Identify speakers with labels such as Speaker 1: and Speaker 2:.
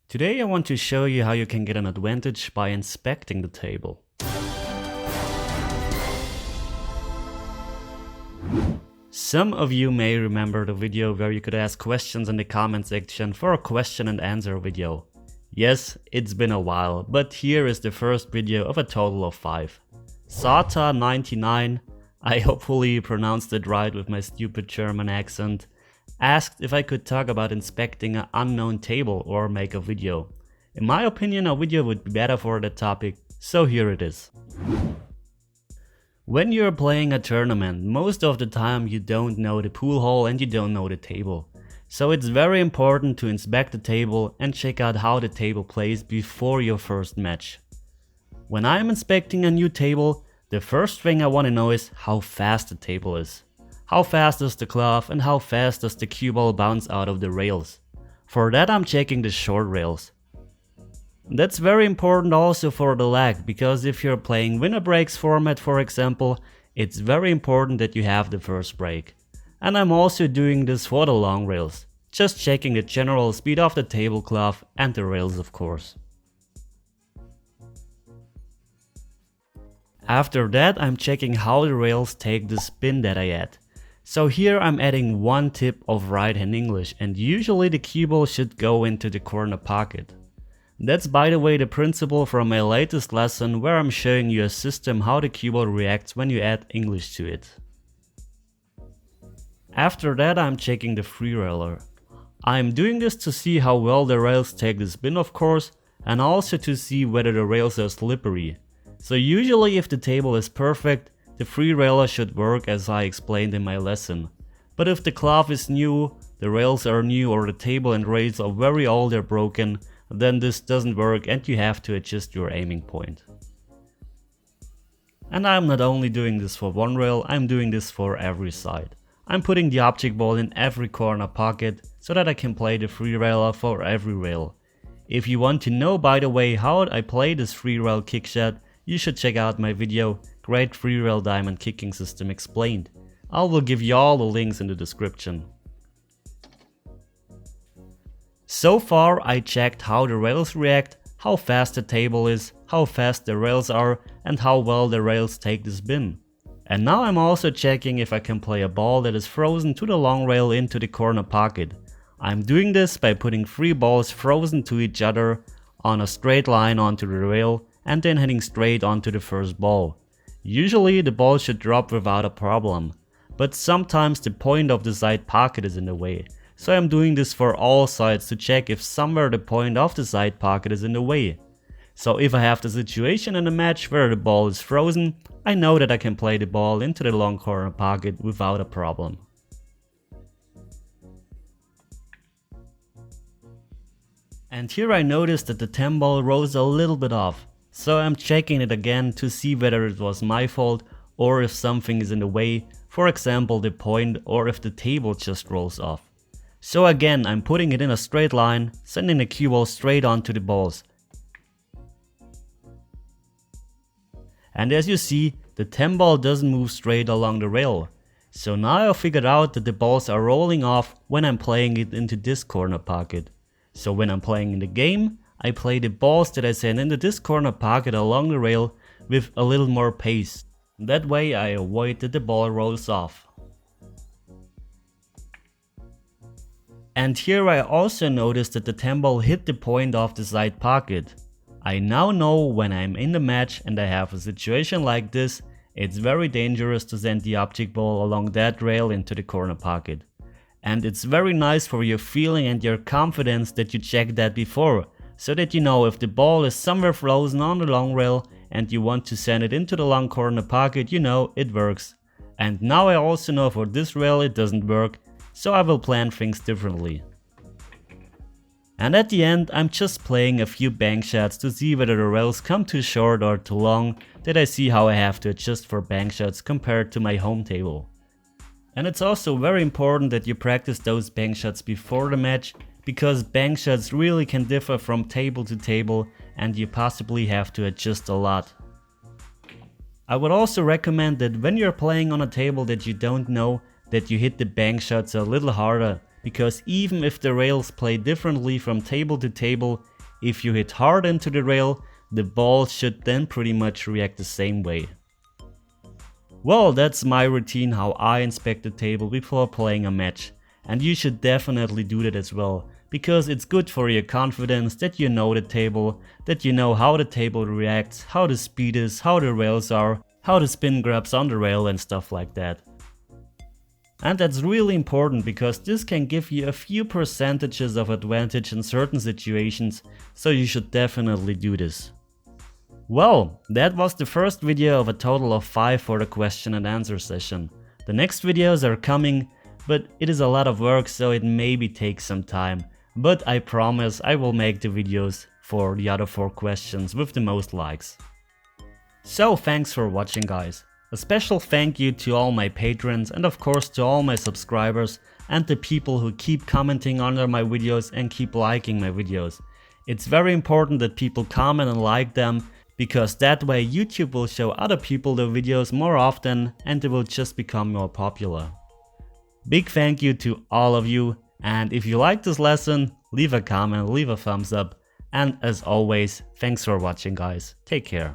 Speaker 1: Today I want to show you how you can get an advantage by inspecting the table. Some of you may remember the video where you could ask questions in the comment section for a question and answer video. Yes, it's been a while, but here is the first video of a total of 5. Sata99, I hopefully pronounced it right with my stupid German accent, asked if I could talk about inspecting an unknown table or make a video. In my opinion, a video would be better for that topic, so here it is. When you're playing a tournament, most of the time you don't know the pool hall and you don't know the table. So it's very important to inspect the table and check out how the table plays before your first match. When I'm inspecting a new table, the first thing I want to know is how fast the table is. How fast does the glove and how fast does the cue ball bounce out of the rails? For that I'm checking the short rails. That's very important also for the lag, because if you're playing winner breaks format for example, it's very important that you have the first break. And I'm also doing this for the long rails, just checking the general speed of the tablecloth and the rails of course. After that I'm checking how the rails take the spin that I add. So here I'm adding one tip of right hand English, and usually the cue ball should go into the corner pocket. That's by the way the principle from my latest lesson where I'm showing you a system how the cue ball reacts when you add English to it. After that I'm checking the free railer. I'm doing this to see how well the rails take the spin of course, and also to see whether the rails are slippery. So usually if the table is perfect, the free railer should work as I explained in my lesson. But if the glove is new, the rails are new, or the table and rails are very old or broken, then this doesn't work and you have to adjust your aiming point. And I'm not only doing this for one rail, I'm doing this for every side. I'm putting the object ball in every corner pocket so that I can play the free railer for every rail. If you want to know by the way how I play this free rail kick shot, you should check out my video Great Free Rail Diamond Kicking System Explained. I will give you all the links in the description. So far I checked how the rails react, how fast the table is, how fast the rails are, and how well the rails take the spin. And now I'm also checking if I can play a ball that is frozen to the long rail into the corner pocket. I'm doing this by putting 3 balls frozen to each other on a straight line onto the rail and then heading straight onto the first ball. Usually the ball should drop without a problem, but sometimes the point of the side pocket is in the way. So I'm doing this for all sides to check if somewhere the point of the side pocket is in the way. So if I have the situation in a match where the ball is frozen, I know that I can play the ball into the long corner pocket without a problem. And here I noticed that the 10 ball rose a little bit off. So I'm checking it again to see whether it was my fault or if something is in the way, for example the point, or if the table just rolls off. So again I'm putting it in a straight line, sending the cue ball straight onto the balls. And as you see, the 10 ball doesn't move straight along the rail. So now I figured out that the balls are rolling off when I'm playing it into this corner pocket. So when I'm playing in the game, I play the balls that I send into this corner pocket along the rail with a little more pace. That way I avoid that the ball rolls off. And here I also noticed that the 10 ball hit the point of the side pocket. I now know when I'm in the match and I have a situation like this, it's very dangerous to send the object ball along that rail into the corner pocket. And it's very nice for your feeling and your confidence that you checked that before, so that you know if the ball is somewhere frozen on the long rail and you want to send it into the long corner pocket, you know it works. And now I also know for this rail it doesn't work, so I will plan things differently. And at the end I'm just playing a few bank shots to see whether the rails come too short or too long, that I see how I have to adjust for bank shots compared to my home table. And it's also very important that you practice those bank shots before the match, because bank shots really can differ from table to table and you possibly have to adjust a lot. I would also recommend that when you're playing on a table that you don't know, that you hit the bank shots a little harder, because even if the rails play differently from table to table, if you hit hard into the rail, the ball should then pretty much react the same way. Well, that's my routine how I inspect the table before playing a match, and you should definitely do that as well, because it's good for your confidence that you know the table, that you know how the table reacts, how the speed is, how the rails are, how the spin grabs on the rail and stuff like that. And that's really important because this can give you a few percentages of advantage in certain situations, so you should definitely do this. Well, that was the first video of a total of 5 for the question and answer session. The next videos are coming, but it is a lot of work, so it maybe takes some time. But I promise I will make the videos for the other 4 questions with the most likes. So thanks for watching, guys. A special thank you to all my patrons and of course to all my subscribers and the people who keep commenting under my videos and keep liking my videos. It's very important that people comment and like them, because that way YouTube will show other people the videos more often and they will just become more popular. Big thank you to all of you, and if you like this lesson, leave a comment, leave a thumbs up, and as always, thanks for watching, guys. Take care.